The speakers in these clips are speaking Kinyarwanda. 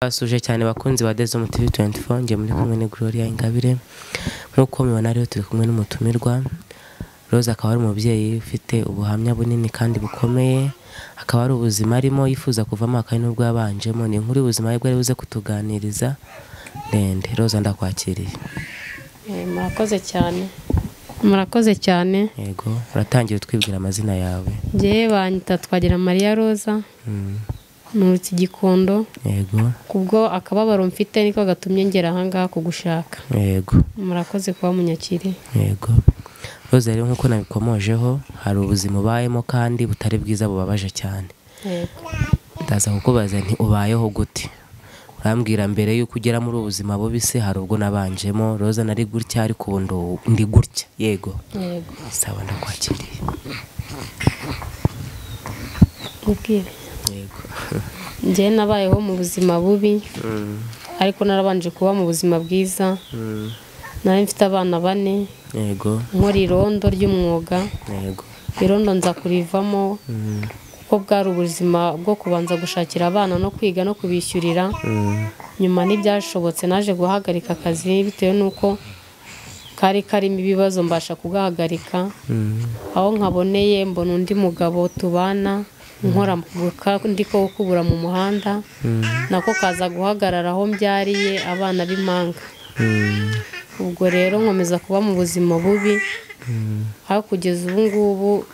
Basuje cyane bakunzi ba Dezo mu TV 24 nge muri kumwe ni Gloria Ingabire nkuko mubona rero turi kumwe n'umutumirwa Rose akaba ari umubyeyi ufite ubuhamya bunini kandi bukomeye akaba ari ubuzima arimo yifuza kuvamo akari nubwo yabanjemo ni inkuru ubuzima bwe ari buze kutuganiriza ndende Rose ndakwakiriye. Murakoze cyane Yego uratangira twibwira amazina yawe. Ngiye banyita Twagira Maria Rosa Nurutse Gikondo. Yego Kubwo akababaro mfite niko gatumye ngera hanga kugushaka. Yego Murakoze kuba munyakiri. Yego Rose rero nkuko nabikomojeho hari ubuzima ubayemo kandi butari bwiza bubabaje cyane. Yego Ndaza kukubaza nti ubayeho gute? Urambwira mbere yuko ugera muri ubuzima bubi se hari ubwo nabanjemo Rose nari gutya ari kundo ndi gutya. Yego Yego sawa ndakwakiriye. Ubwire Yego ngiye nabayeho mu buzima bubi ariko narabanje kuba mu buzima bwiza. Nari mfite abana 4. Yego Nkora irondo ry'umwuga. Yego Irondo nza kurivamo kuko bwari ubuzima bwo kubanza gushakira abana no kwiga no kubishyurira. Nyuma n'ibyashobotse naje guhagarika akazi bitewe nuko karimo ibibazo mbasha kugahagarika. Aho nkaboneye mbona undi mugabo tubana nkora ndiko kubura mu muhanda nako kaza guhagarara aho mbyariye abana b'impanga. Ubwo rero nkomeza kuba mu buzima bubi aho kugeza ubu ngubu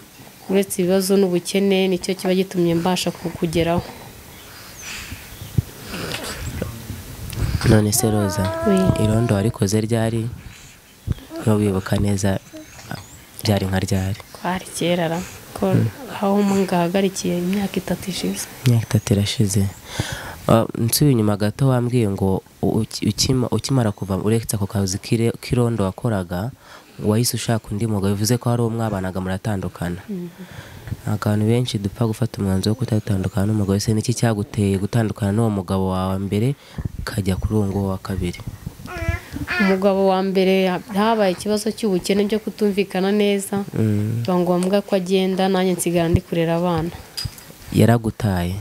uretse ibibazo n'ubukene nicyo kiba gitumye mbasha kugeraho. none se Rosa irondo warikoze ryari yo wibuka neza byari nka ryari? Kwari kera ko aho ngahagarikiye imyaka 3 ishize. Imyaka 3 irashize. Nsubiye inyuma gato wambwiye ngo ukimara kuva uretse ako kazi kirondo wakoraga wahise ushaka undi mugabo bivuze ko hari umwabanaga muratandukana. Abantu benshi dupfa gufata umwanzuro wo kutatandukana n'umugabo se niki cyaguteye gutandukana n'uwo mugabo wawe mbere kajya kuri uwo wa kabiri? Umugabo wa mbere habaye ikibazo cy'ubukene byo kutumvikana neza ngombwa ko agenda nanjye nsigara ndi kurera abana. Yaragutaye?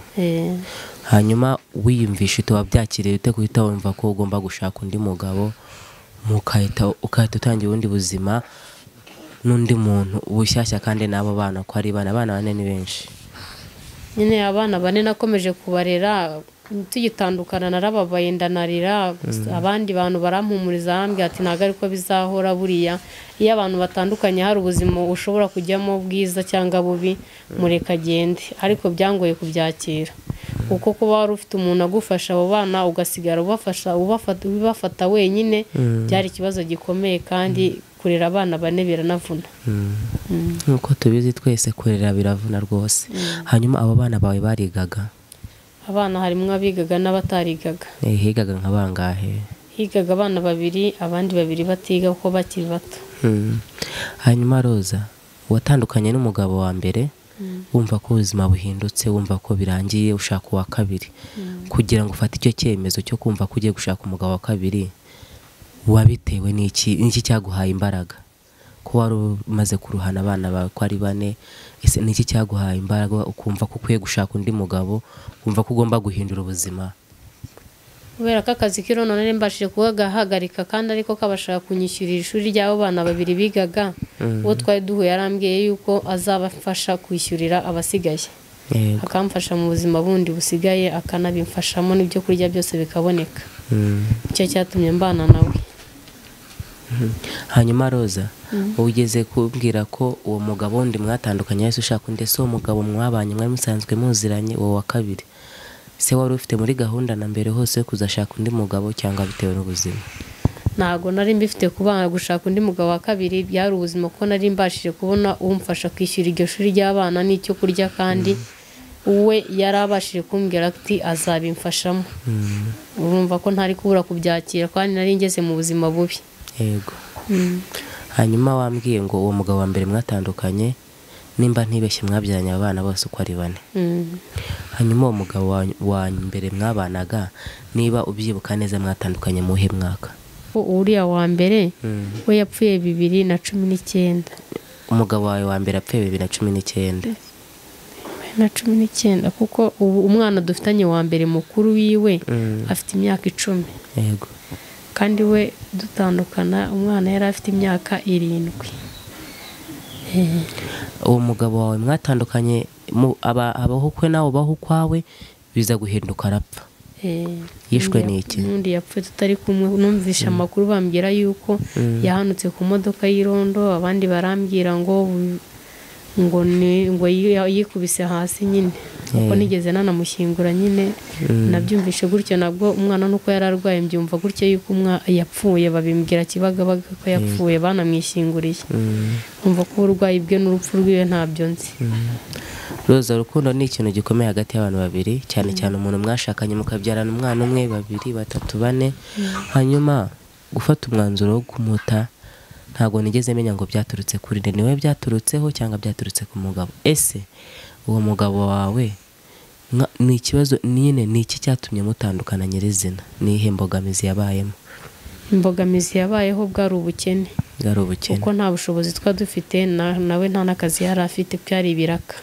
Hanyuma wiyumvisha wabyakiriye ute kuhita wumva ko ugomba gushaka undi mugabo ukahita utangira ubundi buzima n'undi muntu bushyashya kandi nabo bana ko ari abana 4 ni benshi? Nyine abana 4 nakomeje kubarera tugitandukana narababaye ndanarira. Abandi bantu barampumuriza hambye ati ntago ariko bizahora buriya iyo abantu batandukanye hari ubuzima ushobora kujyamo bwiza cyangwa bubi mureka agende. Ariko byangoye kubyakira kuko kuba wari ufite umuntu agufasha abo bana ugasigara ubafata wenyine byari ikibazo gikomeye kandi kurera abana 4 biranavuna. Nkuko tubizi twese kurera biravuna rwose. Hanyuma abo bana bawe barigaga? Abana harimo abigaga n'abatarigaga. Higaga nka bangahe? Higaga abana 2 abandi 2 batiga uko bakiri bato. Hanyuma Rosa watandukanye n'umugabo wa mbere wumva ko ubuzima buhindutse wumva ko birangiye ushaka uwa kabiri kugira ngo ufate icyo cyemezo cyo kumva ko ugiye gushaka umugabo wa kabiri wabitewe n'iki cyaguhaye imbaraga ko wari umaze kuruhana abana bawe ko ari 4 ese n'iki cyaguhaye imbaraga ukumva ko ukwiye gushaka undi mugabo kumva ko ugomba guhindura ubuzima? Kubera ko akazi kirono nari mbashije kugahagarika kandi ariko kabashaka kunyishyurira ishuri ry'abo bana 2 bigaga. Uwo twari duhuye yarambwiye yuko azabafasha kwishyurira abasigaye akamfasha mu buzima bundi busigaye akanabimfashamo n'ibyo kurya byose bikaboneka. Icyo cyatumye mbana nawe. Hanyuma Rosa ugeze kubwira ko uwo mugabo wundi mwatandukanye yese ushaka undi se uwo mugabo mwabanye mwari musanzwe muziranye uwo wa kabiri se wari ufite muri gahunda na mbere hose kuzashaka undi mugabo cyangwa bitewe n'ubuzima? Ntago nari mbifite kubana gushaka undi mugabo wa kabiri byari ubuzima ko nari mbashije kubona umfasha kwishyura iryo shuri ry'abana n'icyo kurya kandi uwe yarabashije kumbwira ati azabimfashamo. Urumva ko ntari kubura kubyakira kandi nari ngeze mu buzima bubi. Yego. Hanyuma wambwiye ngo uwo mugabo wa mbere mwatandukanye nimba ntibeshye mwabyaranye abana bose uko ari 4. Hanyuma uwo mugabo wa mbere mwabanaga niba ubyibuka neza mwatandukanye mu mwaka? Uriya wa mbere we yapfuye 2019. Umugabo wawe wa mbere apfuye 2019? na 19 kuko ubu umwana dufitanye wa mbere mukuru wiwe afite imyaka 10. Yego. Kandi we dutandukana umwana yari afite imyaka 7. Uwo mugabo wawe mwatandukanye abaho kwe nawe ubaho kwawe biza guhinduka arapfa. Yishwe n'iki? Nundi yapfuye tutari kumwe. Numvisha amakuru bambwira yuko yahanutse ku modoka y'irondo, abandi barambwira ngo yikubise hasi nyine. Kuko nigeze nanamushyingura nyine nabyumvishe gutyo. Nabwo umwana nuko yararwaye mbyumva gutyo yuko yapfuye, babimbwira Kibagabaga ko yapfuye banamwishyinguriye. Umva ko uburwayi bwe n'urupfu rwiwe ntabyo nzi. Roza, urukundo ni ikintu gikomeye hagati y'abantu babiri, cyane cyane umuntu mwashakanye mukabyarana umwana umwe, babiri, batatu, bane, hanyuma gufata umwanzuro wo kumuta. Ntabwo nigeze menya ngo byaturutse kuri nde, niwe byaturutseho cyangwa byaturutse ku mugabo. Ese uwo mugabo wawe ni ikibazo nyine, ni iki cyatumye mutandukana nyirizina? Ni ihe mbogamizi yabayemo? Imbogamizi yabayeho bwari ubukene. Kuko nta bushobozi twa dufite, nawe nta n'akazi yari afite, byari ibiraka.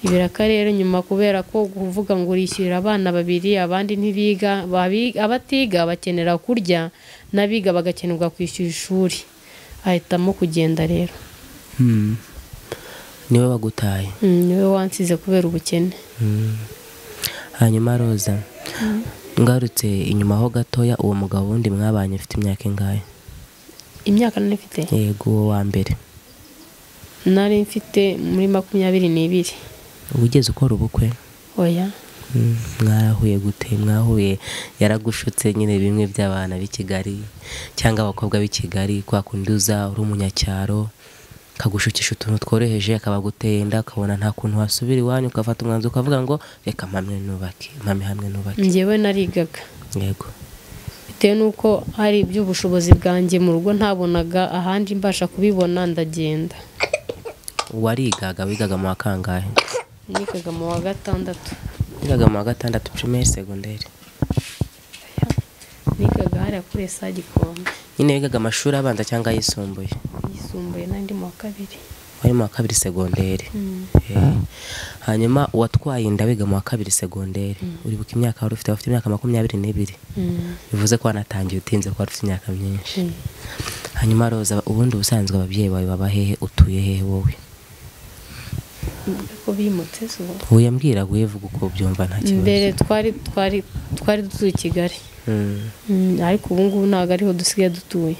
Ibiraka rero nyuma kubera ko kuvuga ngo urishyurira abana babiri, abandi ntibiga, abatiga bakenera kurya, n'abiga bagakenerwa kwishyura ishuri, ahitamo kugenda rero. Niwe wagutaye? Niwe wansize kubera ubukene. Hanyuma Roza, ngarutse inyuma ho gatoya, uwo mugabo wundi mwabanye ufite imyaka ingahe? Imyaka nari mfite? Yego, uwo wa mbere. Nari mfite muri 22. Wigeze ukora ubukwe? Oya. Mwarahuye gute? Mwahuye yaragushutse nyine bimwe by'abana b'i Kigali cyangwa abakobwa b'i Kigali, kwa kunduza uri umunyacyaro kagushukisha utuntu tworoheje, akabagutenda, akabona nta kuntu wasubira iwanyu, ukafata umwanzuro ukavuga ngo reka mpamwe hamwe nubake. Njyewe narigaga. Yego. Bitewe nuko hari iby'ubushobozi bwanjye mu rugo ntabonaga ahandi mbasha kubibona, ndagenda. Warigaga? Wigaga mu wa kangahe? Nigaga mu wa 6. Wigaga mu wa 6 primaire secondaire? Nigaga hariya kuri Gikombe. Nyine wigaga amashuri abanza cyangwa yisumbuye? Yisumbuye, nandi mu wa 2. Wari mu wa 2 secondaire. Hanyuma watwaye inda wiga mu wa 2 secondaire. Uribuka imyaka wari ufite? Ufite imyaka 22. Bivuze ko wanatangiye utinze ko wari ufite imyaka myinshi. Hanyuma Roza, ubundi ubusanzwe ababyeyi bawe baba hehe? Utuye hehe wowe? Ko bimutse so. Uyambwira guhevuga uko byumva nta kibazo. Mbere twari dutuye Kigali. Ariko ubu ngubu ntago ariho dusigaye dutuye.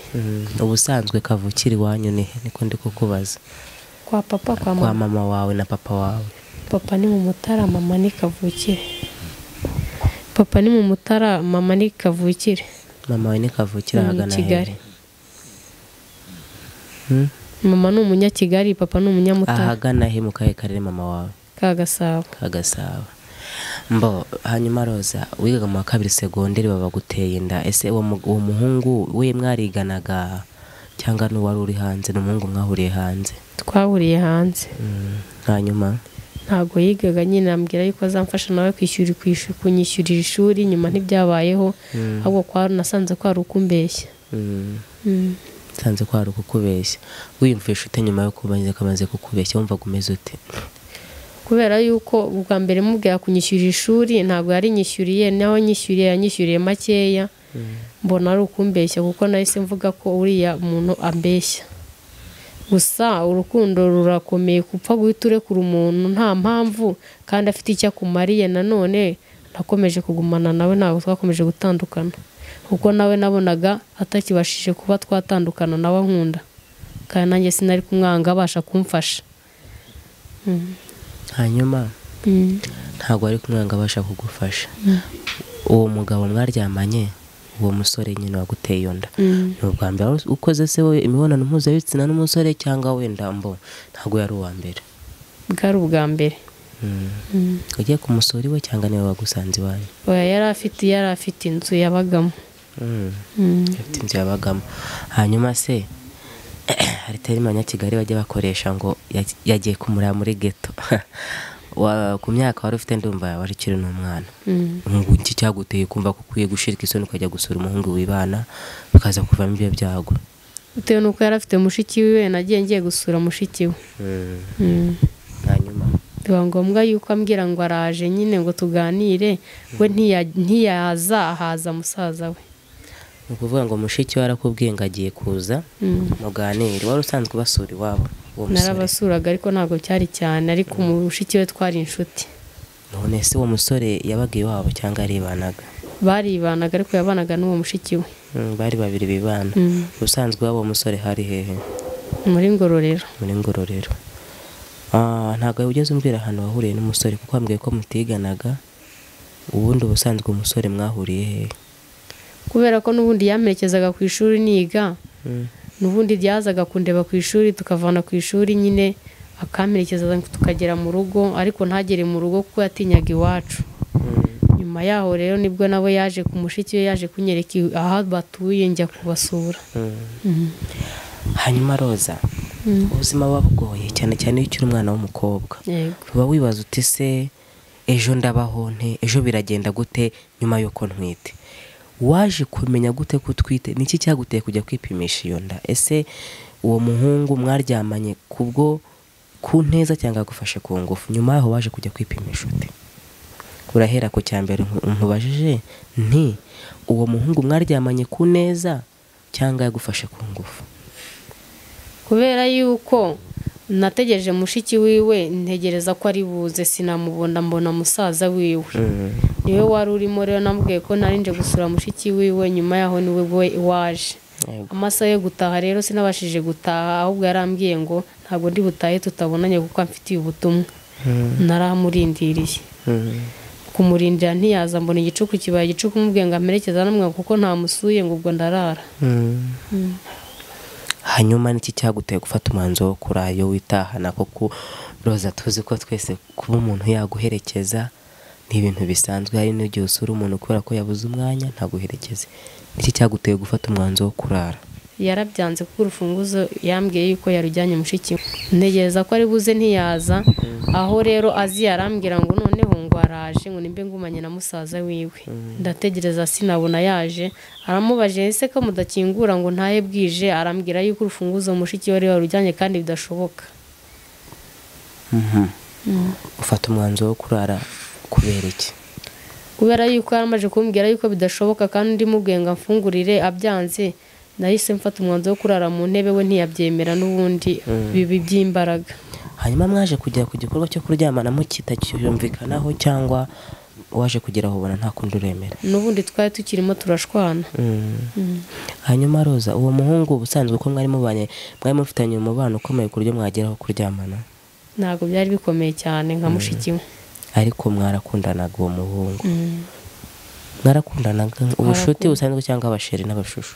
Ubusanzwe kavukiri wanyu ni niko ndi kukubaza? Kwa papa, kwa mama wawe na papa wawe? Papa ni mu Mutara, mama ni kavukire. Papa ni mu Mutara, mama ni kavukire. Mama we ni kavukire ahagana Kigali. Mama ni umunyakigali, papa ni umunyamutara. Ahagana he mu kahe karere mama wawe? Kagasabo. Mbo, hanyuma Roza, wigaga mu wa 2 secondaire babaguteye inda. Ese uwo muhungu we mwariganaga cyangwa n'uwari uri hanze? N'umuhungu mwahuriye hanze? Twahuriye hanze. Hanyuma ntago yigaga, nyine ambwira yuko azamfasha nawe kunyishyurira ishuri. Nyuma ntibyabayeho, ahubwo kwa nasanze ko ari ukumbeshya. Sanze ko ari ukukubeshya. Wiyumvisha ute nyuma yo kubanza kamaze kukubeshya? Wumvaga umeze ute? Kubera yuko ubwa mbere mubwira kunyishyurira ishuri ntago yari nyishyuriye, naho yanyishyuriye makeya. Mbona ari ukumbeshya kuko nahise mvuga ko uriya muntu ambeshya. Gusa urukundo rurakomeye, kupfa guhita urekura umuntu nta mpamvu kandi afite icyo akumariye. Nanone nakomeje kugumana nawe, ntabwo twakomeje gutandukana kuko nawe nabonaga atakibashije kuba twatandukana nawe nkunda, kandi nanjye sinari kumwanga abasha kumfasha. Hanyuma ntabwo ari kumwanga abasha kugufasha. Uwo mugabo mwaryamanye, uwo musore nyine waguteye iyo nda, ni ubwa mbere ukoze se wowe imibonano mpuzabitsina n'umusore cyangwa wenda mbo ntabwo yari uwa mbere? Bwari ubwa mbere. Ugiye kumusura iwe cyangwa niwe wagusanze iwanyu? Oya, yari afite inzu yabagamo. Afite inzu yabagamo. Hanyuma se hari terima Abanyakigali bajya bakoresha ngo yagiye kumureba muri ghetto. Ku myaka wari ufite ndumva wari kiri n'umwana. Ngo iki cyaguteye kumva ko ukwiye gushirika isoni ukajya gusura umuhungu wibana bakaza kuvamo ibyo byago? Bitewe nuko yari afite mushiki we, nagiye ngiye gusura mushiki we. Hanyuma biba ngombwa yuko ambwira ngo araje nyine ngo tuganire, we ntiyaza, haza musaza we. ni ukuvuga ngo mushiki we arakubwiye ngo agiye kuza muganire. Wari usanzwe basura iwabo uwo musore? Narabasuraga ariko ntabwo cyari cyane, ariko mushiki we twari inshuti. none se uwo musore yabaga iwabo cyangwa aribanaga? Baribanaga ariko yabanaga n'uwo mushiki we. bari babiri bibana. ubusanzwe w'uwo musore hari hehe? Muri Ngororero. muri Ngororero. ntabwo ugeze umbwira ahantu wahuriye n'umusore kuko wambwiye ko mutiganaga. ubundi ubusanzwe umusore mwahuriye hehe? Kubera ko n'ubundi yamerekezaga ku ishuri niga, n'ubundi ryazaga kundeba ku ishuri, tukavana ku ishuri nyine akamerekeza tukagera mu rugo, ariko ntagere mu rugo kuko yatinyaga iwacu. Nyuma yaho rero nibwo nawe yaje ku mushiki we, yaje kunyereka aho batuye njya kubasura. hanyuma Roza, ubuzima buba bugoye cyane cyane iyo ukiri umwana w'umukobwa. uba wibaza uti se ejo ndabaho nte, ejo biragenda gute nyuma y'uko ntwite? waje kumenya gute ko utwite? niki cyaguteye kujya kwipimisha iyo nda? ese uwo muhungu mwaryamanye kubwo ku neza cyangwa agufashe ku ngufu? nyuma yaho waje kujya kwipimisha ute? urahera ku cyambere nkubajije nti uwo muhungu mwaryamanye ku neza cyangwa yagufashe ku ngufu? Kubera yuko nategereje mushiki wiwe, ntegereza ko ari buze, sinamubona, mbona musaza wiwe. niwe wari urimo rero, namubwiye ko narinje gusura mushiki wiwe, nyuma yaho niwe waje. amasaha yo gutaha rero sinabashije gutaha, ahubwo yarambwiye ngo ntabwo ndi butahe tutabonanye kuko amfitiye ubutumwa. naramurindiriye. kumurindira ntiyaza, mbona igicuku kibaye igicuku, mubwiye ngo amerekeza namwe kuko ntamusuye ngo ubwo ndarara. hanyuma niki cyaguteye gufata umwanzuro wo kurayo witahana? kuko Roza tuzi ko twese kuba umuntu yaguherekeza ni ibintu bisanzwe, hari n'igihe usura umuntu kubera ko yabuze umwanya ntaguherekeze. niki cyaguteye gufata umwanzuro wo kurara? Yarabyanze kuko urufunguzo yambwiye yuko yarujyanye mushiki we. Ntegereza ko ari buze ntiyaza, aho rero azi yarambwira ngo noneho ngo araje, ngo nimbe ngumanye na musaza wiwe. ndategereza sinabona yaje, aramubaje ese ko mudakingura ngo ntaye bwije, arambwira yuko urufunguzo mushiki we warujyanye kandi bidashoboka. ufata umwanzuro wo kurara kubera iki? Kubera yuko yaramaje kumbwira yuko bidashoboka kandi ndimubwiye ngo amfungurire, abyanze. nahise mfata umwanzuro wo kurara mu ntebe, we ntiyabyemera n'ubundi bibi by'imbaraga. hanyuma mwaje kujya ku gikorwa cyo kuryamana mukitacyumvikanaho cyangwa waje kugera aho ubona nta kundi uremera? n'ubundi twari tukirimo turashwana. hanyuma Roza, uwo muhungu ubusanzwe uko mwari mufitanye umubano ukomeye ku buryo mwageraho kuryamana? Ntabwo byari bikomeye cyane nka mushiki we. ariko mwarakundanaga uwo muhungu? mwarakundanaga ubushuti busanzwe cyangwa abasheri n'abashushu?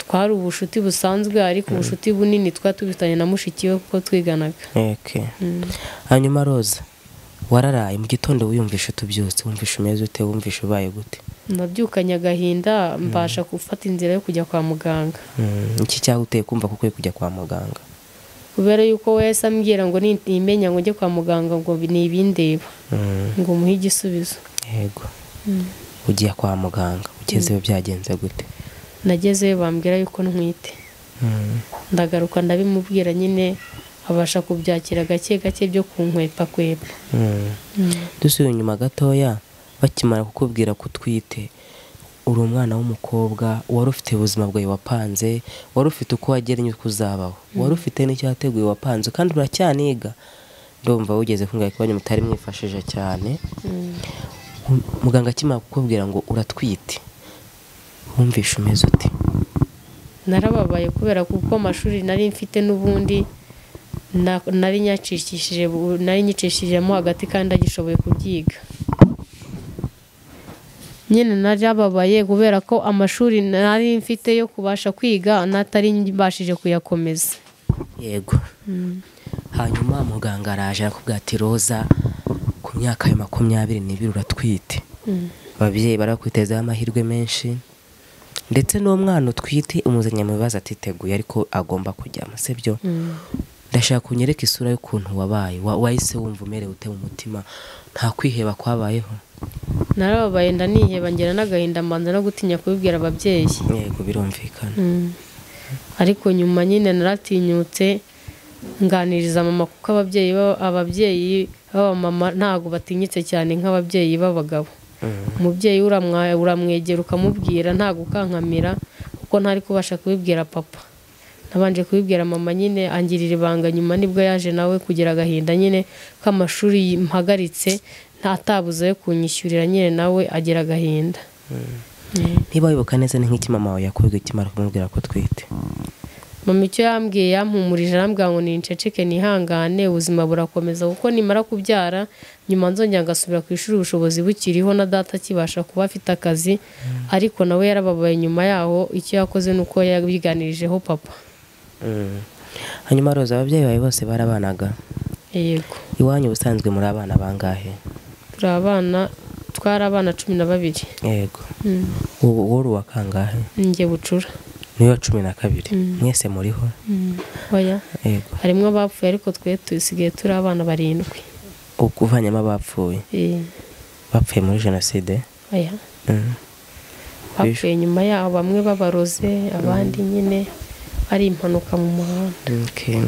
twari ubushuti busanzwe, ariko ubushuti bunini twari tubifitanye na mushiki we kuko twiganaga. hanyuma Roza, wararaye mu gitondo wiyumvisha utubyutse, wumvisha umeze ute, wumvisha ubaye gute? nabyukanye agahinda, mbasha gufata inzira yo kujya kwa muganga. iki cyaguteye kumva ko ukwiye kujya kwa muganga? kubera yuko wese ambwira ngo nimenya ngo njye kwa muganga ngo ni ibindeba, ngo muhe igisubizo. yego. ugiye kwa muganga, ugezeyo byagenze gute? nagezeyo bambwira yuko ntwite. ndagaruka ndabimubwira, nyine abasha kubyakira gake gake byo kunkwepa. dusubiye inyuma gatoya, bakimara kukubwira ko utwite, uri umwana w'umukobwa, wari ufite ubuzima bwawe wapanze, wari ufite uko wageranye uko uzabaho, wari ufite n'icyateguye wapanze, kandi uracyaniga. ndumva wigeze kumbwira ko mutari mwifashije cyane. muganga akimara kukubwira ngo uratwite, wumvisha umeze ute? narababaye kubera kuko amashuri nari mfite n'ubundi nari nyicishijemo hagati kandi agishoboye kubyiga. nyine narababaye kubera ko amashuri nari mfite yo kubasha kwiga natari mbashije kuyakomeza. yego. hanyuma muganga araje arakubwira ati Roza, ku myaka ya 22 uratwite. ababyeyi barakwitezaho amahirwe menshi, ndetse n'umwana utwite umuzanye mu bibazo atiteguye ariko agomba kujyamo, sibyo? ndashaka kunyereka isura y'ukuntu wabaye, wahise wumva umerewe ute mu mutima? nta kwiheba kwabayeho? narababaye, ndaniheba, ngera n'agahinda, mbanza no gutinya kubibwira ababyeyi. yego, birumvikana. ariko nyuma nyine naratinyutse, nganiriza mama kuko ababyeyi b'abamama ntabwo batinyitse cyane nk'ababyeyi b'abagabo. Umubyeyi uramwegera ukamubwira ntabwo ukankamira kuko ntari kubasha kubibwira papa. Nabanje kubibwira mama nyine angirira ibanga, nyuma nibwo yaje nawe kugira agahinda nyine k'amashuri mpagaritse ntatabuze yo kunyishyurira, nyine nawe agira agahinda. Niba wibuka neza ni nk'iki mama wawe yakubwiye ukimara kumubwira ko twite? Mama icyo yambwiye yampumurije, arambwira ngo ninceceke nihangane ubuzima burakomeza kuko nimara kubyara nyuma nzongera ngasubira ku ishuri ubushobozi bukiriho na data akibasha kuba afite akazi, ariko nawe yarababaye. Nyuma yaho icyo yakoze nuko yabiganirijeho papa. Hanyuma Rose, ababyeyi bawe bose barabanaga? Yego. Iwanyu ubusanzwe muri abana bangahe? Twari abana 12. Yego. Wowe uri uwa kangahe? Njye bucura. Niyo 12. Mwese muriho? Oya. Yego. Harimo abapfuye ariko twe tusigaye turi abana 7. Ukuvanyemo abapfuye? Bapfuye muri jenoside? Oya. Bapfuye nyuma yaho, bamwe babaroze, abandi nyine ari impanuka mu muhanda. Okay.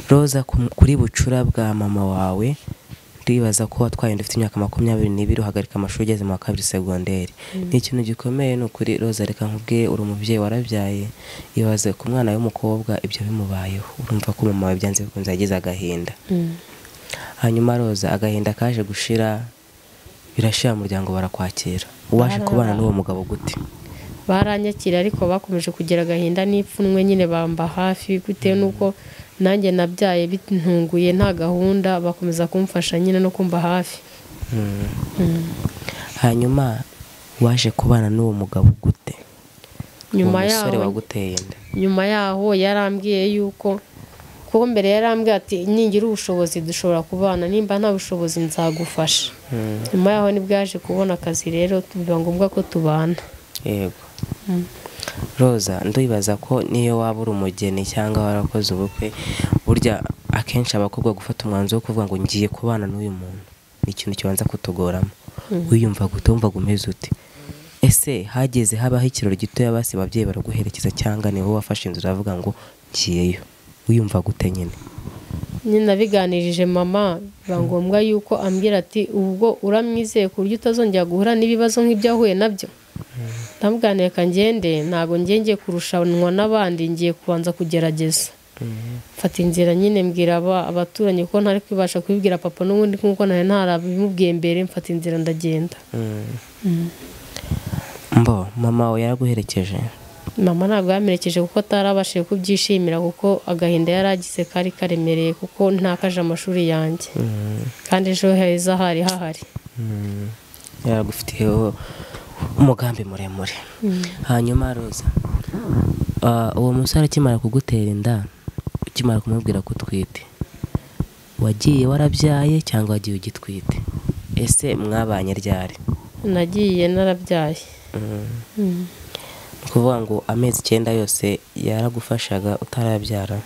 Roza, kuri bucura bwa mama wawe ndibaza ko watwaye ufite imyaka 22 uhagarika amashuri ugeze mu wa 2 segonderi. Ni ikintu gikomeye n'ukuri Roza. Reka nkubwiye, uri umubyeyi warabyaye, ibaze ku mwana w'umukobwa ibyo bimubayeho. Urumva ko mama wawe byanze bikunze yagize agahinda. Hanyuma Roza, agahinda kaje gushira, birashira mu muryango barakwakira. Uwaje kubana n'uwo mugabo gute? Baranyakira ariko bakomeje kugira agahinda n'ipfunwe, nyine bamba hafi bitewe nuko nanjye nabyaye bintunguye nta gahunda, bakomeza kumfasha nyine no kumba hafi. Hanyuma waje kubana n'uwo mugabo gute? Nyuma yaho umusore waguteye inda? Nyuma yaho yarambwiye yuko kuko mbere yarambwiye ati ningira ubushobozi dushobora kubana, nimba nta bushobozi nzagufasha. Nyuma yaho nibwo yaje kubona akazi, rero biba ngombwa ko tubana. Yego. Roza, ndibaza ko niyo waba uri umugeni cyangwa warakoze ubukwe, burya akenshi abakobwa gufata umwanzuro wo kuvuga ngo ngiye kubana n'uyu muntu ni ikintu kibanza kutugoramo. Wiyumva gute? Wumva umeze ute? Ese hageze habaho ikirori gitoya basi ababyeyi baraguherekeza cyangwa ni wowe wafashe inzira uravuga ngo ngiyeyo? Wiyumva gute nyine? Nyine nabiganirije mama, biba ngombwa yuko ambwira ati ubwo uramwizeye ku buryo utazongera guhura n'ibibazo nk'ibyo yahuye nabyo. Ndamubwira reka ngende, ntabwo ngiye kurushanwa n'abandi, ngiye kubanza kugerageza. Mfata inzira nyine mbwira abaturanyi ko ntari kwibasha kubibwira papa n'ubundi nkuko nari ntarabimubwiye mbere. Mfata inzira ndagenda. Mama wawe yaraguherekeje? Mama ntabwo yamerekeje kuko atarabashije kubyishimira, kuko agahinda yaragize kari karemereye kuko ntakaje amashuri yanjye kandi ejo heza hari hahari. Yaragufitiyeho umugambi muremure. Hanyuma Roza, uwo musore akimara kugutera inda, ukimara kumubwira ko utwite, wagiye warabyaye cyangwa wagiye ugitwite? Ese mwabanye ryari? Nagiye narabyaye. Kuvuga ngo amezi 9 yose yaragufashaga utarabyara,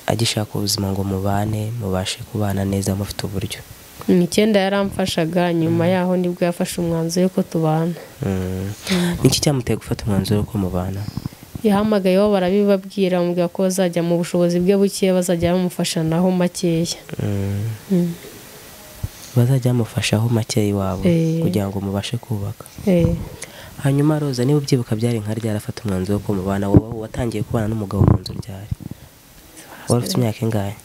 agishaka ubuzima ngo mubane, mubashe kubana neza mufite uburyo. 9 yaramfashaga, nyuma yaho nibwo yafashe umwanzuro ko tubana. Niki cyamuteye gufata umwanzuro ko mubana? Yahamagayeho barabibabwira, mubwira ko bazajya mu bushobozi bwe buke bazajya bamufasha naho makeya. Bazajya bamufashaho makeya iwabo kugira ngo mubashe kubaka. Hanyuma Roza, niba ubyibuka byari nka ryarafata umwanzuro ko mubana, wowe watangiye kubana n'umugabo mu nzu ryari? Wari ufite imyaka ingahe?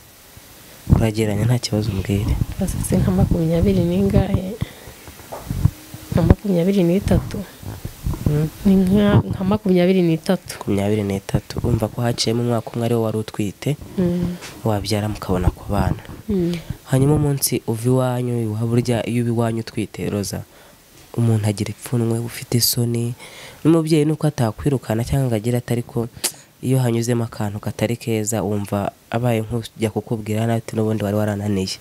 Urageranya nta kibazo umbwire. Basase nka 20 n'ingahe, nka 23. Ni nka 23. 23. Umva ko haciyemo umwaka umwe ari wo wari utwite, wabyara mukabona kubana. Hanyuma umunsi uva iwanyu, burya iyo iwanyu utwite Roza, umuntu agira ipfunwe, ufite isoni. N'umubyeyi nuko atakwirukana cyangwa ngagira atari ko iyo hanyuzemo akantu katari keza wumva abaye nk'ujya kukubwira nati n'ubundi wari warananiye.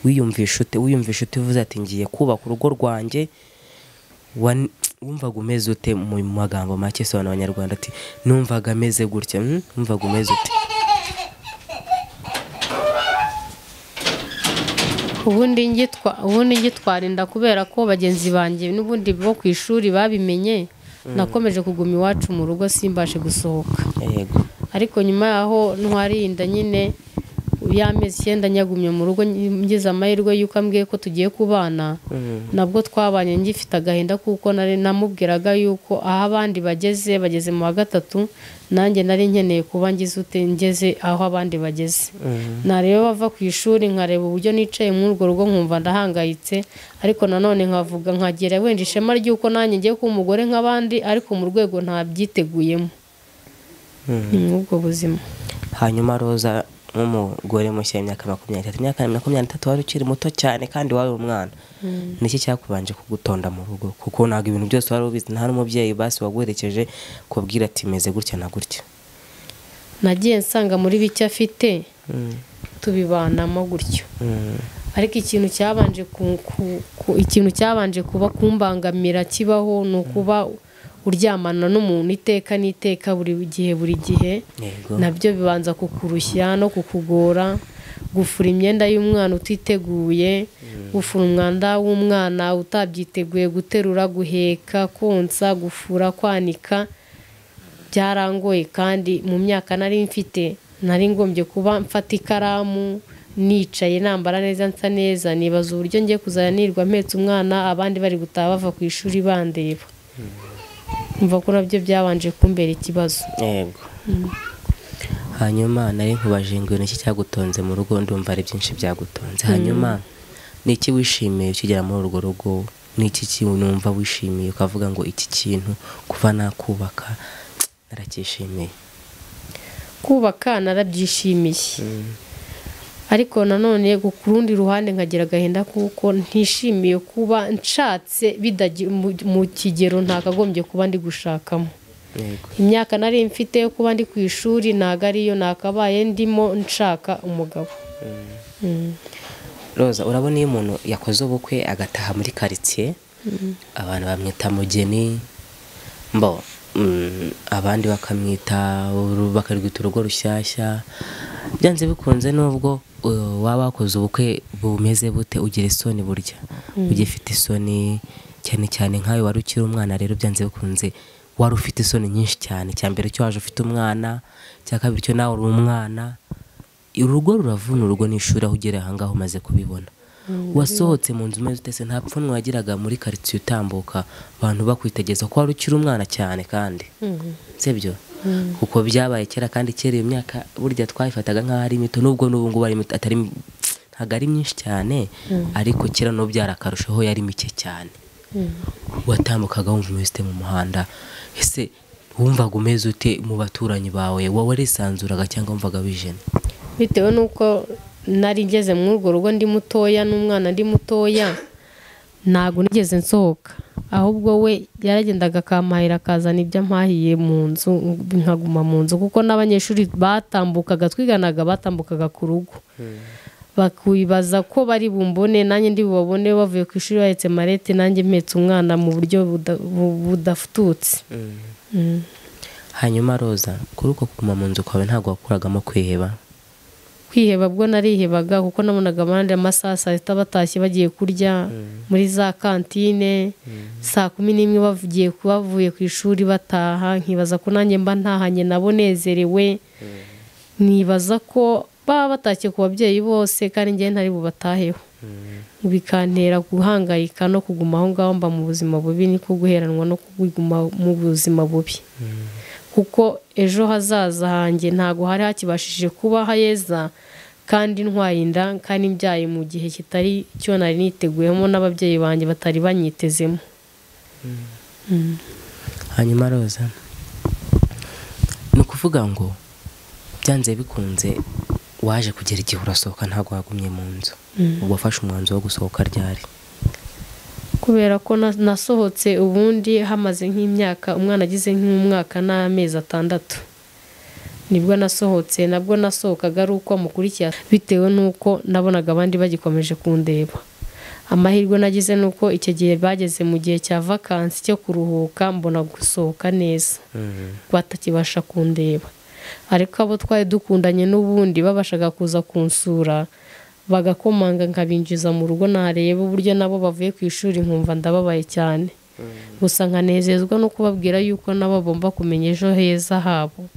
Wiyumvisha ute uvuze ati ngiye kubaka urugo rwanjye? Wumvaga umeze ute mu magambo make sobanura abanyarwanda ati numvaga ameze gutya? Wumvaga umeze ute? Ubundi ngitwarinda kubera ko bagenzi banjye n'ubundi bo ku ishuri babimenye, nakomeje kuguma iwacu mu rugo simbashe gusohoka. Yego. ariko nyuma yaho ntwarinda nyine y'amezi 9 nyagumye mu rugo ngize amahirwe yuko ambwiye ko tugiye kubana nabwo twabanye ngifite agahinda kuko nari namubwiraga yuko aho abandi bageze mu wa 3 nanjye nari nkeneye kuba ngize ngeze aho abandi bageze nareba bava ku ishuri nkareba uburyo nicaye muri urwo rugo nkumva ndahangayitse ariko nanone nkavuga nkagera wenda ishema ry'uko nanjye ngiye kuba umugore nk'abandi ariko mu rwego ntabyiteguyemo ni ubwo buzima. Hanyuma Roza nk'umugore mushya imyaka 23 wari ukiri muto cyane kandi wari umwana niki cyakubanje kugutonda mu rugo kuko naga ibintu byose wari ubizi nta n'umubyeyi basi waguherekeje kubwira ati meze gutya na gutya? Nagiye nsanga muri bicyo afite tubibanamo gutyo ariko ikintu cyabanje kuba kumbangamira kibaho no kuba uryamana n'umuntu iteka n'iteka buri gihe nabyo bibanza kukurushya no kukugora gufura imyenda y'umwana utiteguye gufura umwanda w'umwana utabyiteguye guterura guheka konsa gufura kwanika byarangoye kandi mu myaka nari mfite nari ngombye kuba mfata ikaramu nicaye nambara neza nsa neza nibaza uburyo ngiye kuzanirwa mpetse umwana abandi bari gutaha bava ku ishuri bandeba mva ko nabyo byabanje kumbera ikibazo. Yego. Hanyuma nari nkubajingwe n'iki cyagutonze mu rugo ndumva ari byinshi byagutonze. Hanyuma niki wishimiye ukigera muri urwo rugo niki kintu numva wishimiye ukavuga ngo iki kintu kuva nakubaka narakishimiye? Kubaka narabyishimiye ariko nanone ku rundi ruhande nkagira agahinda kuko ntishimiye kuba nshatse mu kigero ntakagombye kuba ndi gushakamo. Imyaka nari mfite yo kuba ndi ku ishuri ntago ariyo nakabaye ndimo nshaka umugabo. Roza urabona iyo umuntu yakoze ubukwe agataha muri quartier abantu bamwita mugeni abandi bakamwita bakarwita urugo rushyashya byanze bikunze nubwo waba wakoze ubukwe bumeze bute ugira isoni burya ugifite isoni cyane nk'ayo wari ukiri umwana rero byanze bikunze wari ufite isoni nyinshi cyane cyambere cyo waje ufite umwana cyakabiri cyo nawe uri umwana urugo ruravuna urugo n'ishuri aho ugera ahangaho umaze kubibona wasohotse mu nzu maze utese nta pfunwe wagiraga muri quartier utambuka abantu bakwitegeza ko wari ukiri umwana cyane kandi sibyo kuko byabaye kera kandi kera iyo myaka burya twayifataga nk'aho ari mito nubwo n'ubu ngubu ari atari ntago ari myinshi cyane ariko kera no byarakarushaho yari mike cyane watambukaga wumva umeze mu muhanda ese wumvaga umeze ute mu baturanyi bawe wowe risanzuraga cyangwa wumvaga wijene? Bitewe nuko nari ngeze muri urwo rugo ndi mutoya n'umwana ndi mutoya ntago nigeze nsohoka ahubwo we yaragendaga akamahira akazana ibyo mpahiye mu nzu nkaguma mu nzu kuko n'abanyeshuri batambukaga twiganaga batambukaga ku rugo bakwibaza ko bari bumbone nanjye ndi bubabone bavuye ku ishuri bahetse marete nanjye mpetse umwana mu buryo budafututse. Hanyuma Roza kuri uko kuguma mu nzu kwawe ntago wakuragamo kwiheba? Kwiheba bwo narihebaga kuko nabonaga abandi amasaha saa batashye bagiye kurya muri za kantine saa 11 bavuye ku ishuri bataha nkibaza ko nanjye mba ntahanye nabo nezerewe nibaza ko baba batashye ku babyeyi bose kandi ngiye ntari bubataheho bikantera guhangayika no kuguma aho ngaho mba mu buzima bubi niko guheranwa no kuguma mu buzima bubi kuko ejo hazaza hanjye ntago hari hakibashije kuba heza kandi ntwaye inda kandi mbyaye mu gihe kitari cyo nari niteguyemo n'ababyeyi banjye batari banyitezemo. Hanyuma Roza no kuvuga ngo byanze bikunze waje kugera igihe urasohoka ntago wagumye mu nzu wafashe umwanzuro wo gusohoka ryari? Kubera ko nasohotse ubundi hamaze nk'imyaka umwana agize nk'umwaka n'amezi 6 nibwo nasohotse nabwo nasohokaga ari uko amukurikira bitewe nuko nabonaga abandi bagikomeje kundeba. Amahirwe nagize nuko icyo gihe bageze mu gihe cya vacances cyo kuruhuka mbona gusohoka neza batakibasha kundeba ariko abo twaye dukundanye n'ubundi babashaga kuza kunsura bagakomanga nkabinjiza mu rugo nareba uburyo nabo bavuye ku ishuri nkumva ndababaye cyane gusa nkanezezwa no kubabwira yuko nabo bomba kumenya ejo heza habo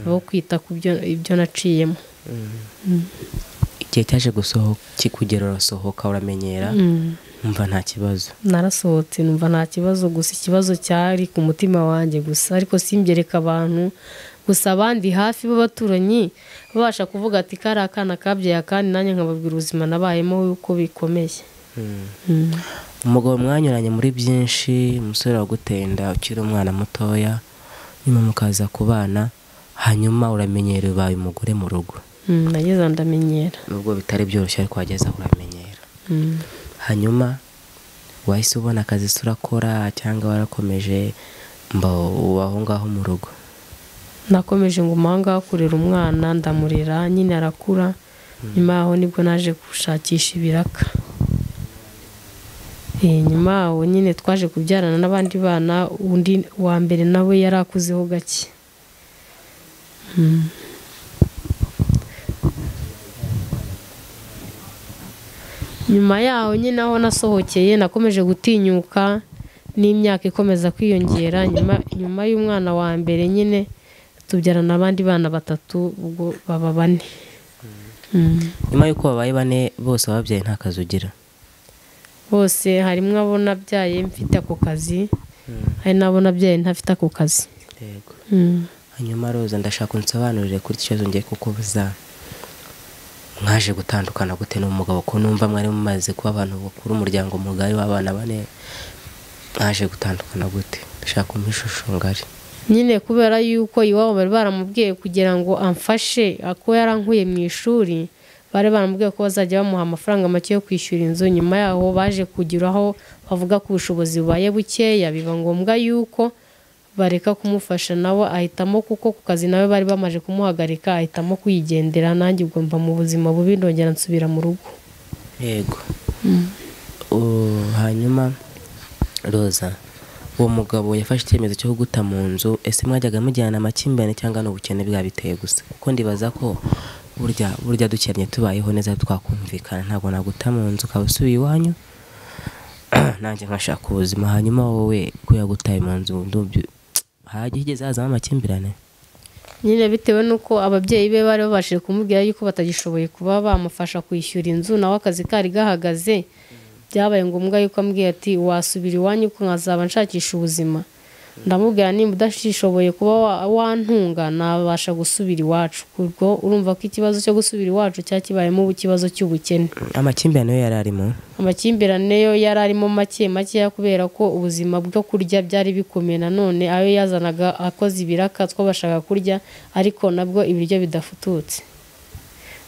aho kwita ku ibyo naciyemo. Igihe cyaje gusohoka kikugera urasohoka uramenyera umva nta kibazo. Narasohotse numva nta kibazo, gusa ikibazo cyari ku mutima wanjye gusa, ariko simbyereka abantu. Gusa abandi hafi b'abaturanyi babasha kuvuga ati kari akana kabyaye, kandi nanjye nkababwira ubuzima nabayemo yuko bikomeye. Umugabo mwanyuranye muri byinshi, umusore wagutenda ukiri umwana mutoya, nyuma mukaza kubana, hanyuma uramenyera ubaye umugore mu rugo. Nageze ndamenyera, nubwo bitari byoroshye ariko wageze uramenyera. Hanyuma wahise ubona akazi urakora cyangwa warakomeje aho ngaho mu rugo? Nakomeje ngo impanga kurera umwana, ndamurera nyine arakura. Nyuma yaho nibwo naje gushakisha ibiraka. Nyuma yaho nyine twaje kubyarana n'abandi bana, undi wa mbere nawe yarakuzeho gake. Nyuma yaho nyine aho nasohokeye nakomeje gutinyuka, n'imyaka ikomeza kwiyongera. Nyuma y'umwana wa mbere nyine tubyarana abandi bana 3, ubwo baba 4. Nyuma y'uko babaye 4 bose wabyaye nta kazi ugira? Bose harimo abo nabyaye mfite ako kazi, hari n'abo nabyaye ntafite ako kazi. Yego. Hanyuma Rose, ndashaka unsobanurire kuri ikibazo ngiye kukubaza. Mwaje gutandukana gute n'umugabo ko numva mwari mumaze kuba abantu bakuru, umuryango mugari w'abana 4? Mwaje gutandukana gute? Ndashaka umishusho ngari. Nyine kubera yuko iwabo bari baramubwiye kugira ngo amfashe, ako yarankuye mu ishuri, bari baramubwiye ko bazajya bamuha amafaranga make yo kwishyura inzu. Nyuma yaho baje kugiraho bavuga ko ubushobozi bubaye bukeya, biba ngombwa yuko bareka kumufasha, nawe ahitamo, kuko ku kazi nawe bari bamaje kumuhagarika, ahitamo kwigendera. Nanjye ubwo mba mu buzima bubi, ndongera nsubira mu rugo. Yego. Hanyuma Roza, uwo mugabo yafashe icyemezo cyo guta mu nzu, ese mwajyaga mujyana amakimbirane cyangwa n'ubukene bwabiteye gusa? Kuko ndibaza ko burya dukennye tubayeho neza twakumvikana, ntabwo naguta mu nzu ukaba usubiye iwanyu nanjye nkashaka ubuzima. Hanyuma wowe ko yagutaye mu nzu, higeze hazamo amakimbirane? Nyine bitewe nuko ababyeyi be bari babashije kumubwira yuko batagishoboye kuba bamufasha kwishyura inzu, nawe akazi kari gahagaze, byabaye ngombwa yuko ambwiye ati wasubira iwanyu ko nkazaba nshakisha ubuzima. Ndamubwira nimba udashoboye kuba wantunga, nabasha gusubira iwacu. Ubwo urumva ko ikibazo cyo gusubira iwacu cyakibayemo ikibazo cy'ubukene. Amakimbirane yo yararimo? Amakimbirane yo yararimo make kubera ko ubuzima bwo kurya byari bikomeye. Nanone ayo yazanaga akoze ibiraka twabashaka kurya, ariko nabwo ibiryo bidafututse.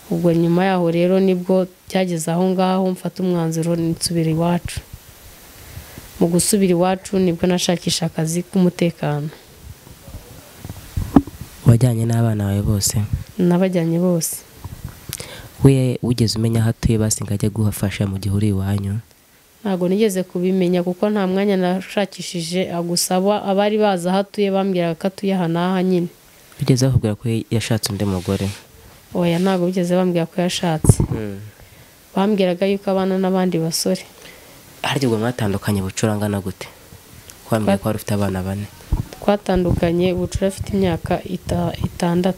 Ubwo nyuma yaho rero nibwo cyageze aho ngaho mfata umwanzuro nsubira iwacu. Mu gusubira iwacu nibwo nashakisha akazi k'umutekano. Wajyanye n'abana bawe bose? Nabajyanye bose. We ugeze umenya aho atuye basi ngo ajye guhafasha mu gihe uri iwanyu? Ntabwo nigeze kubimenya kuko nta mwanya nashakishije, agusaba abari baza aho atuye bambwiraga ko atuye aha n'aha nyine. Bigeze bakubwira ko yashatse undi mugore? Oya, ntabwo bigeze bambwira ko yashatse. Bambwiraga yuko abana n'abandi basore. Harya ubwo mwatandukanye bucura angana gute? Kwambwiye ko wari ufite abana 4? Twatandukanye bucura afite imyaka 6.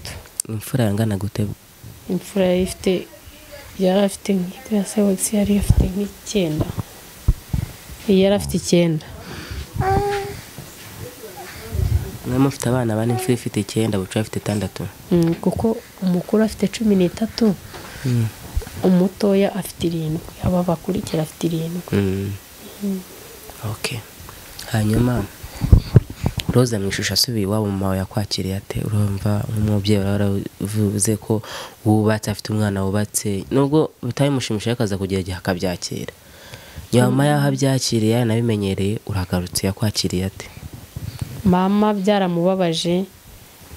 Imfura yangana gute? Imfura yari afite nk'iyasewetse, yari afite nk'I9. Yari afite 9. Mwe mufite abana 4, imfura ifite 9, bucura afite 6? Kuko umukuru afite 13, umutoya afite 7, aba bakurikira afite 7. Okay. Hanyuma Rose mwishusha asubiye iwabo, mama wawe yakwakiriye ate? Urumva nk'umubyeyi waravuze ko wubatse, afite umwana wubatse, nubwo bitabimushimisha akaza kugira igihe akabyakira. Nyuma yaho abyakiriye nabimenyereye, uragarutse yakwakiriye ate? Mama byaramubabaje,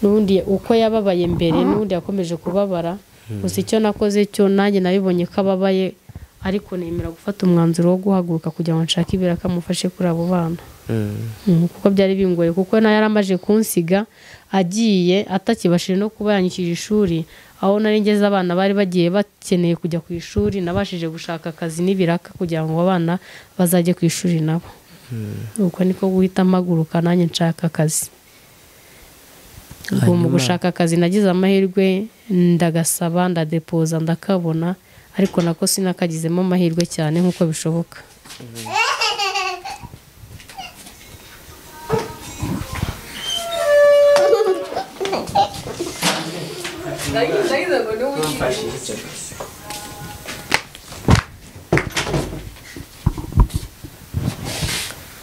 n'undi uko yababaye mbere n'undi yakomeje kubabara. Gusa icyo nakoze cyo nanjye nabibonye ko ababaye, ariko nemera gufata umwanzuro wo guhaguruka kugira ngo nshake ibiraka mufashe kuri abo bana. Kuko byari bingoye, kuko nayo yaramaje kunsiga agiye atakibashije no kuba yanyishyura ishuri. Aho nari ngeze abana bari bagiye bakeneye kujya ku ishuri, nabashije gushaka akazi n'ibiraka kugira ngo abana bazajye ku ishuri nabo. Uko niko guhita mpaguruka nanjye nshaka akazi. ubwo mu gushaka akazi nagize amahirwe ndagasaba ndadepoza ndakabona ariko nako sinakagizemo amahirwe cyane nk'uko bishoboka.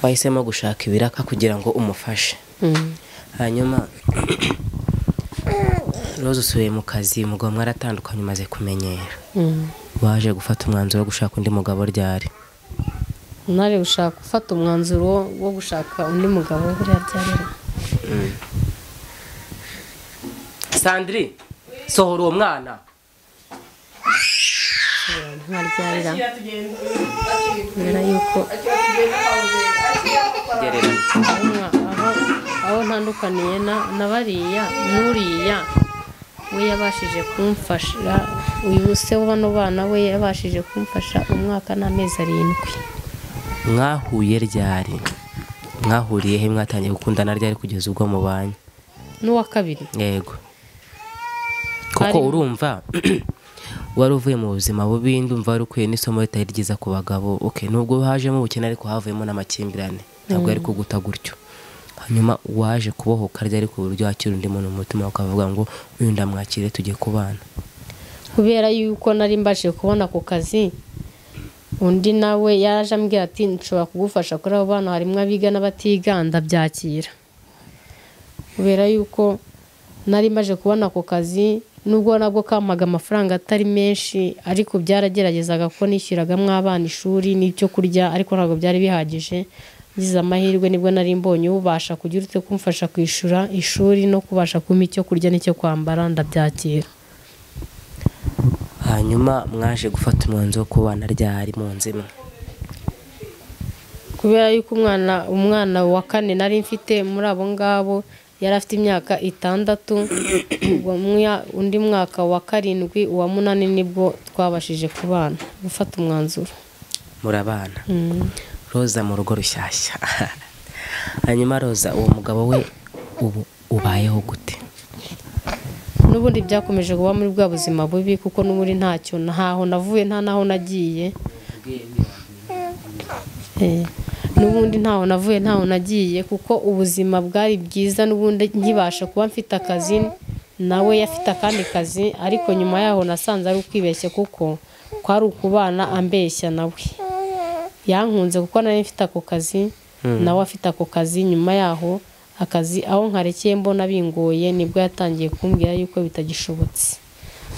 wahisemo gushaka ibiraka kugira ngo umufashe. Hanyuma Rose usubiye mu kazi, umugabo mwaratandukanye umaze kumenyera. Waje gufata umwanzuro wo gushaka undi mugabo ryari? Nari gushaka gufata umwanzuro wo gushaka undi mugabo buriya ryari. Sandri, sohora uwo mwana. Nkaryarira kubera yuko aho ntandukaniye na bariya n'uriya we yabashije kumfasha, uyu se w'abano bana we yabashije kumfasha umwaka n'amezi 7. Mwahuye ryari? Mwahuriye he? Mwatangiye gukundana ryari kugeza ubwo mubanye? N'uwa kabiri. Yego. Kuko urumva wari uvuye mu buzima bubi, ndumva wari ukwiye n'isomo ritari ryiza ku bagabo. Okay, nubwo hajemo ubukene ariko havuyemo n'amakimbirane, ntabwo yari kuguta gutyo. Hanyuma waje kubohoka ryari ku buryo wakira undi muntu mu mutima ukavuga ngo uyu ndamwakire tugiye kubana? Kubera yuko nari mbashe kubona ku kazi, undi nawe yaje ambwira ati nshobora kugufasha kuri abo bana harimo abiga n'abatiga, ndabyakira. Kubera yuko nari maje kubona ku kazi, nubwo nabwo kamaga amafaranga atari menshi ariko byarageragezaga ko nishyiragamo abana ishuri n'icyo kurya, ariko ntabwo byari bihagije. Ngize amahirwe nibwo nari mbonye ubasha kugira ute kumfasha kwishura ishuri no kubasha kumpa icyo kurya n'icyo kwambara, ndabyakira. Hanyuma mwaje gufata umwanzuro wo kubana ryari mu nzima? Kubera yuko umwana wa 4 nari mfite muri abo ngabo yari afite imyaka 6, undi mwaka wa 7 uwa 8 nibwo twabashije kubana gufata umwanzuro. Murabana. Roza mu rugo rushyashya. Hanyuma Roza, uwo mugabo we ubu ubayeho gute? N'ubundi byakomeje kuba muri bwa buzima bubi kuko n'umuri ntacyo naho navuye nta naho nagiye. N'ubundi ntaho navuye ntaho nagiye kuko ubuzima bwari bwiza, n'ubundi nkibasha kuba mfite akazi nawe yafite akandi kazi, ariko nyuma yaho nasanze ari ukwibeshya kuko kwari ukubana ambeshya nawe. Yankunze kuko nari mfite ako kazi nawe afite ako kazi. Nyuma yaho akazi aho nkarekeye mbona bingoye nibwo yatangiye kumbwira yuko bitagishobotse,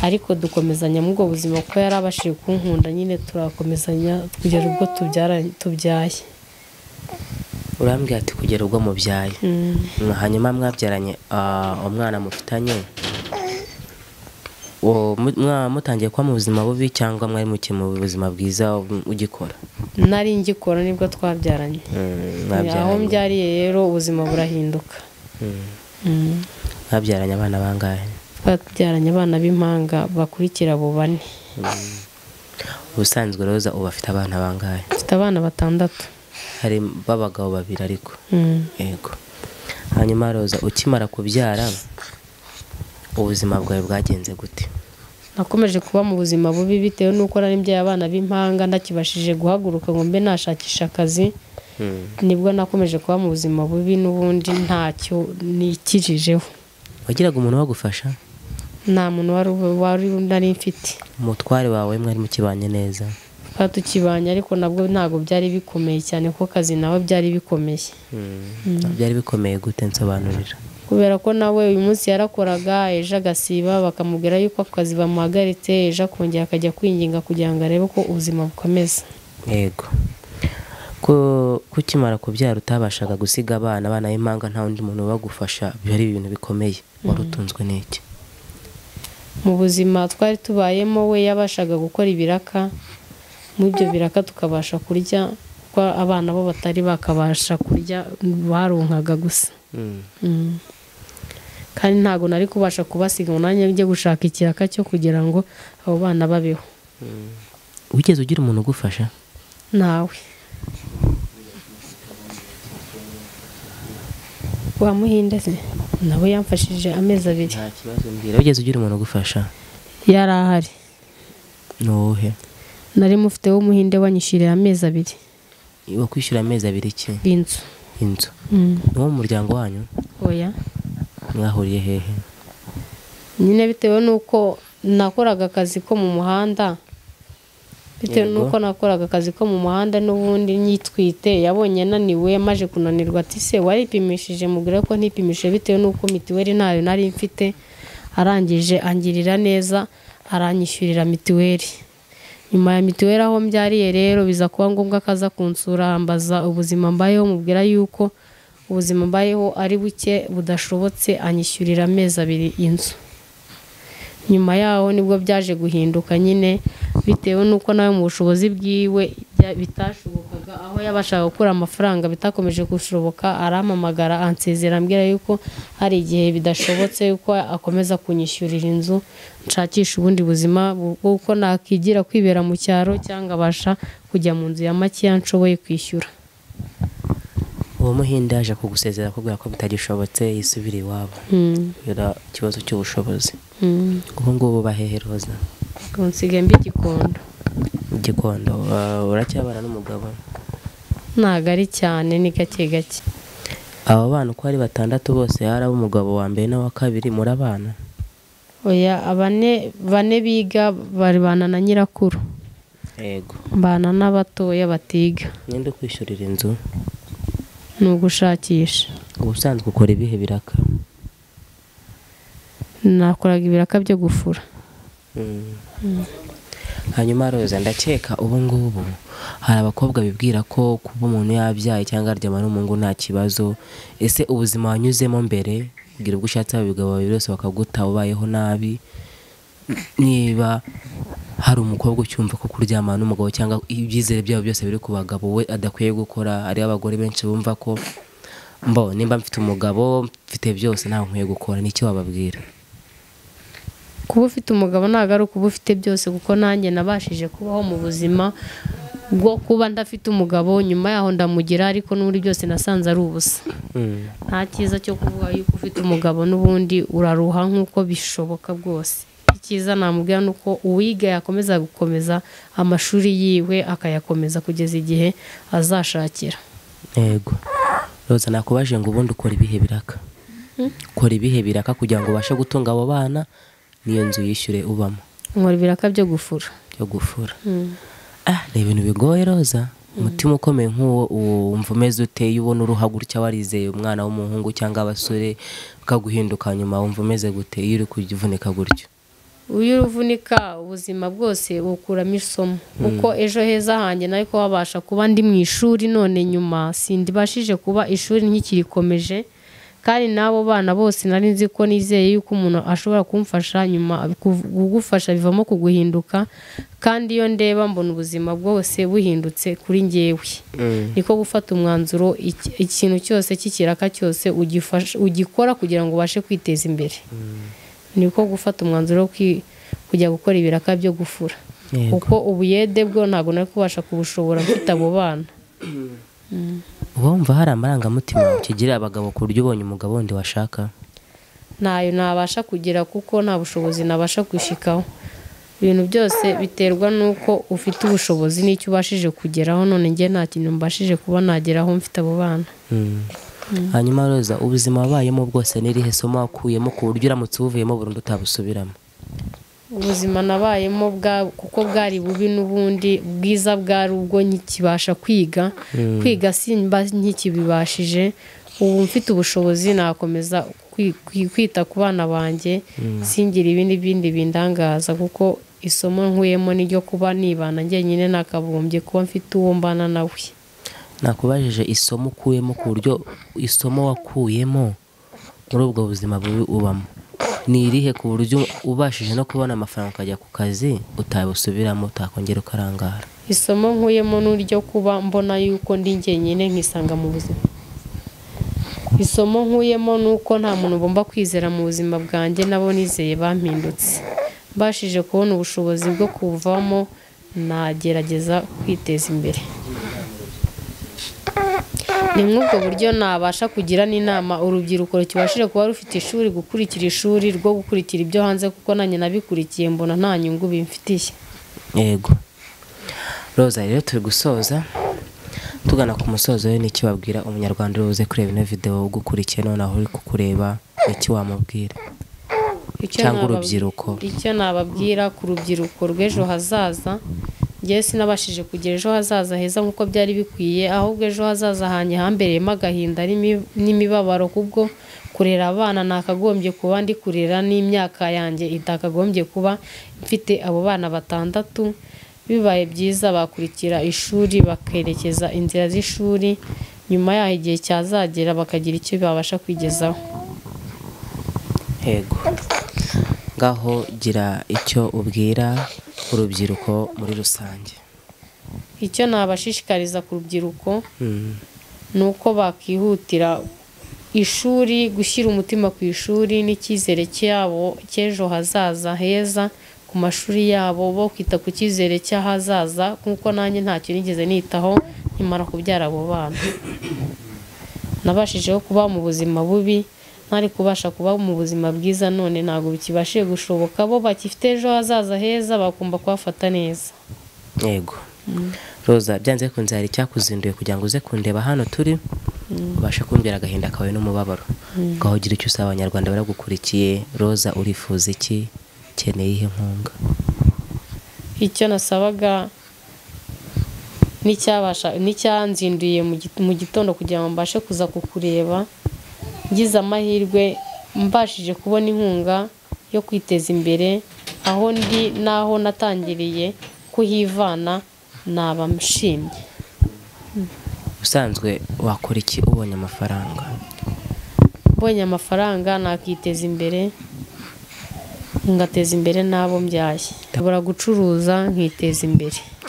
ariko dukomezanya mu bwo buzima kuko yarabashije kunkunda, nyine turakomezanya kugera ubwo tubyaye. Urambwira ati kugera ubwo mubyaye. Hanyuma mwabyaranye umwana mufitanye, mutangiye kuba mu buzima bubi cyangwa mwari muke mu buzima bwiza ugikora? Nari ngikora nibwo twabyaranye. Aho mbyariye rero ubuzima burahinduka. Mwabyaranye abana bangahe? Twabyaranye abana b'impanga bakurikira abo 4. Ubusanzwe Roza uba afite abana bangahe? Afite abana 6. Hari babagabo 2 ariko. Yego. Hanyuma Roza, ukimara kubyara ubuzima bwawe bwagenze gute? Nakomeje kuba mu buzima bubi bitewe nuko nari mbyaye abana b'impanga ndakibashije guhaguruka ngo mbe nashakisha akazi. Nibwo nakomeje kuba mu buzima bubi, n'ubundi ntacyo nikirijeho. Wagiraga umuntu wagufasha? Nta muntu wari nari mfite. Umutware wawe mwari mukibanye neza? Tukibanye ariko nabwo ntago byari bikomeye cyane kuko kazi nawe byari bikomeye. Byari bikomeye gute? Nsobanurira. Kubera ko nawe uyu munsi yarakoraga, ejo agasiba bakamubwira yuko akazi bamuhagaritse, ejo akongera akajya kwinginga kugira ngo arebe ko ubuzima bukomeza. Yego. Kukimara kubyara utabashaga gusiga abana b'impanga nta wundi muntu bagufasha, byari ibintu bikomeye. Warutunzwe n'iki? Mu buzima twari tubayemo we yabashaga gukora ibiraka, mu ibyo biraka tukabasha kurya, ko abana bo batari bakabasha kurya baronkaga gusa. Kandi ntago nari kubasha kubasiga ngo nanjye njye gushaka ikiraka cyo kugira ngo abo bana babeho. Wigeze ugira umuntu ugufasha? Nawe. Wamuhinde se? nawe yamfashije amezi 2. nta kibazo mbwira ugeze ugira umuntu ugufasha yari ahari. nuhe nari mufite w'umuhinde wanyishiriye amezi 2. wo kwishyura amezi 2 iki inzu wo mu muryango wanyu oya mwahuriye hehe nyine bitewe nuko nakoraga akazi ko mu muhanda n'ubundi nyitwite yabonye naniwe maje kunanirwa ati se waripimishije mubwira ko ntipimishije bitewe nuko mitiweli ntayo nari mfite arangije angirira neza aranyishyurira mitiweli. Nyuma ya mitiweli aho mbyariye rero biza kuba ngombwa akaza kunsura ambaza ubuzima mbayeho mubwira yuko ubuzima mbayeho ari buke budashobotse anyishyurira amezi 2 inzu. Nyuma yaho nibwo byaje guhinduka nyine bitewe nuko nawe mu bushobozi bwiwe bitashobokaga aho yabashaka gukura amafaranga bitakomeje gushoboka arampamagara ansezera ambwira yuko hari igihe bidashobotse yuko akomeza kunyishyurira inzu nshakisha ubundi buzima bw'uko nakigira kwibera mu cyaro cyangwa abasha kujya mu nzu ya makiya nshoboye kwishyura. uwo muhinde yaje kugusezera akubwira ko bitagishobotse yisubira iwabo kubera ikibazo cy'ubushobozi. ubu ngubu baheheroza nsigaye mbi Gikondo uracyabana n'umugabo ntago ari cyane ni gake gake. abo bana uko ari 6 bose hari umugabo wa mbere n'uwa kabiri murabana oya bane biga bari bana na nyirakuru yego bana n'abatoya batiga. ninde kwishyurira inzu ni ugushakisha. ubusanzwe ukora ibihe biraka nakoraga ibiraka byo gufura. hanyuma Rose ndakeka ubu ngubu hari abakobwa bibwira ko kuba umuntu yabyaye cyangwa aryama n'umuhungu nta kibazo. ese ubuzima wanyuzemo mbere kugira ubwo ushatse abagabo babiri bose bakaguta ubayeho nabi niba hari umukobwa ucyumva ko kuryama n'umugabo cyangwa ibyizere byabo byose biri ku bagabo we adakwiye gukora ari abagore benshi bumva ko nimba mfite umugabo mfite byose ntawe nkwiye gukora n'icyo wababwira? kuba ufite umugabo ntago ari kuba ufite byose kuko nanjye nabashije kubaho mu buzima bwo kuba ndafite umugabo nyuma yaho ndamugira ariko n'uri byose nasanze ari ubusa. nta cyiza cyo kuvuga yuko ufite umugabo n'ubundi uraruha nk'uko bishoboka bwose. icyiza namubwira nuko uwiga yakomeza gukomeza amashuri yiwe akayakomeza kugeza igihe azashakira. yego Rose nakubaje ngo ubundi ukora ibihe biraka ukora ibihe biraka kugira ngo ubashe gutunga abo bana niyo nzu yishyure ubamo? nkora ibiraka byo gufura. ni ibintu bigoye Rose. umutima ukomeye nk'uwo wumva umeze uteye ubona uruha gutya warizeye umwana w'umuhungu cyangwa abasore bakaguhinduka nyuma wumva umeze gute iyo uri kuvunika gutyo? iyo uruvunika ubuzima bwose ukuramo isomo kuko ejo heza hanjye nariko wabasha kuba ndi mu ishuri none nyuma sindibashije kuba ishuri nkikirikomeje kandi nabo bana bose nari nzi ko nizeye yuko umuntu ashobora kumfasha nyuma kugufasha bivamo kuguhinduka kandi iyo ndeba mbona ubuzima bwose buhindutse kuri njyewe. niko gufata umwanzuro ikintu cyose kikiraka cyose ugikora kugira ngo ubashe kwiteza imbere. niko gufata umwanzuro kujya gukora ibiraka byo gufura kuko ubuyede bwo ntago nari kubasha kubushobora mfite abo bana. wumva hari amarangamutima ukigira abagabo ku buryo ubonye umugabo wundi washaka? ntayo nabasha kugira kuko nta bushobozi nabasha gushikaho. ibintu byose biterwa nuko ufite ubushobozi n'icyo ubashije kugeraho none njye nta kintu mbashije kuba nageraho mfite abo bana. hanyuma Rose ubuzima wabayemo bwose n'irihe somo wakuyemo ku buryo uramutse ubuvuyemo burundu utabusubiramo? ubuzima nabayemo kuko bwari bubi n'ubundi bwiza bwari ubwo nkikibasha kwiga simba nkikibibashije. ubu mfite ubushobozi nakomeza kwita ku bana banjye singira ibindi bindangaza kuko isomo nkuyemo n'iryo kuba nibana njyenyine nakabumbye kuba mfite uwo mbana nawe. nakubajije isomo ukuyemo ku buryo isomo wakuyemo muri ubwo buzima bubi ubamo ni irihe ku buryo ubashije no kubona amafaranga ukajya ku kazi utabusubiramo utakongera ukarangara? isomo nkuyemo n'iryo kuba mbona yuko ndi njyenyine nkisanga mu buzima. isomo nkuyemo nuko nta muntu ugomba kwizera mu buzima bwanjye nabo nizeye bampindutse. mbashije kubona ubushobozi bwo kuvamo nagerageza kwiteza imbere. ni nk'ubwo buryo nabasha kugira n'inama urubyiruko rukibashije kuba rufite ishuri, gukurikira ishuri rwo gukurikira ibyo hanze, kuko nanjye nabikurikiye mbona nta nyungu bimfitiye. Yego Roza, rero turi gusoza tugana ku musozo, we n'iki wabwira umunyarwanda uze kureba ino video ugukurikiye none aho uri kukureba, iki wamubwira cyangwa urubyiruko? Icyo nababwira ku rubyiruko rw'ejo hazaza, njye sinabashije kugira ejo hazaza heza nk'uko byari bikwiye, ahubwo ejo hazaza hanye hambereyemo agahinda n'imibabaro, kubwo kurera abana nakagombye kuba ndi kurera, n'imyaka yanjye itakagombye kuba mfite abo bana 6. Bibaye byiza bakurikira ishuri bakerekeza inzira z'ishuri, nyuma yaho igihe cyazagera bakagira icyo babasha kwigezaho. Yego, ngaho gira icyo ubwira urubyiruko muri rusange. Icyo nabashishikariza ku rubyiruko nuko bakihutira ishuri, gushyira umutima ku ishuri n'icyizere cyabo cy'ejo hazaza heza ku mashuri yabo, bo kwita ku cyizere cy'ahazaza, kuko nanjye ntacyo nigeze nitaho nkimara kubyara abo bana. Nabashijeho kuba mu buzima bubi, ntari kubasha kuba mu buzima bwiza, none ntabwo bikibashije gushoboka. Bo bakifite ejo hazaza heza, bakumva kubafata neza. Yego Roza, byanze kunze hari icyakuzinduye kugira ngo uze kundeba hano turi, ubashe kumbwira agahinda kawe n'umubabaro, ngaho gira icyo usaba abanyarwanda baragukurikiye. Roza, urifuza iki? Ukeneye ihe nkunga? Icyo nasabaga n'icyanzinduye mu gitondo kugira ngo mbashe kuza kukureba, ngize amahirwe mbashije kubona inkunga yo kwiteza imbere aho ndi naho natangiriye kuhivana, naba mshimye. Usanzwe wakora iki ubonye amafaranga? Mbonye amafaranga nakiteza imbere, ngateza imbere n'abo mbyaye. Ndabura gucuruza nkiteza imbere.